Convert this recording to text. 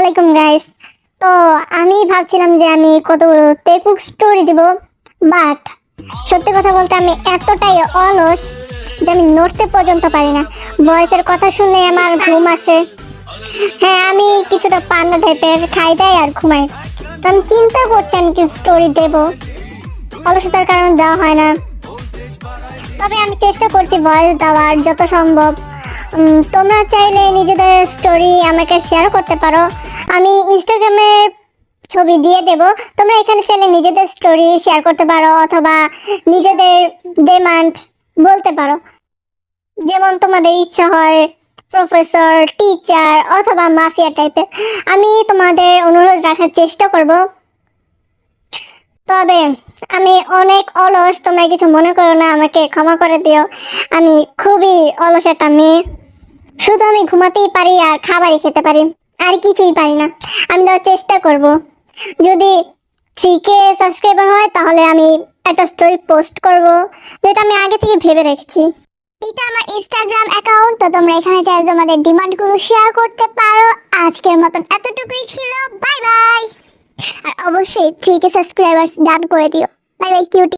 আলাইকুম গাইস। তো আমি ভাবছিলাম যে আমি কতগুলো টেকবুক স্টোরি দিব, বাট সত্যি কথা বলতে আমি এতটাই অলস যে আমি নড়তে পর্যন্ত পারি না। ভয়েসের কথা শুনলে আমার ঘুম আসে। হ্যাঁ, আমি কিছুটা পান্না টাইপের, খাই দাই আর ঘুমাই। তো আমি চিন্তা করছি আমি কি স্টোরি দেব, অলসতার কারণে দেওয়া হয় না। তবে আমি চেষ্টা করছি ভয়েস দেওয়ার যত সম্ভব। তোমরা চাইলে নিজেদের স্টোরি আমাকে শেয়ার করতে পারো, আমি ইনস্টাগ্রামে ছবি দিয়ে দেব। তোমরা এখানে চাইলে নিজেদের স্টোরি শেয়ার করতে পারো অথবা নিজেদের ডিমান্ড বলতে পারো, যেমন তোমাদের ইচ্ছা হয়, প্রফেসর, টিচার অথবা মাফিয়া টাইপের। আমি তোমাদের অনুরোধ রাখার চেষ্টা করব। তবে আমি অনেক অলস, তোমরা কিছু মনে করো না, আমাকে ক্ষমা করে দিও। আমি খুবই অলস একটা মেয়ে, শুধু আমি ঘুমাতেই পারি আর খাবারই খেতে পারি, আর কিছুই পারি না। আমি দেওয়ার চেষ্টা করব। যদি 3K সাবস্ক্রাইবার হয় তাহলে আমি একটা স্টোরি পোস্ট করব, যেটা আমি আগে থেকে ভেবে রেখেছি। এটা আমার ইনস্টাগ্রাম অ্যাকাউন্ট, তো তোমরা এখানে চাইলে তোমাদের ডিমান্ডগুলো শেয়ার করতে পারো। আজকের মতন এতটুকুই ছিল, বাই বাই। আর অবশ্যই 3K সাবস্ক্রাইবার্স ডান করে দিও। Bye bye cutie.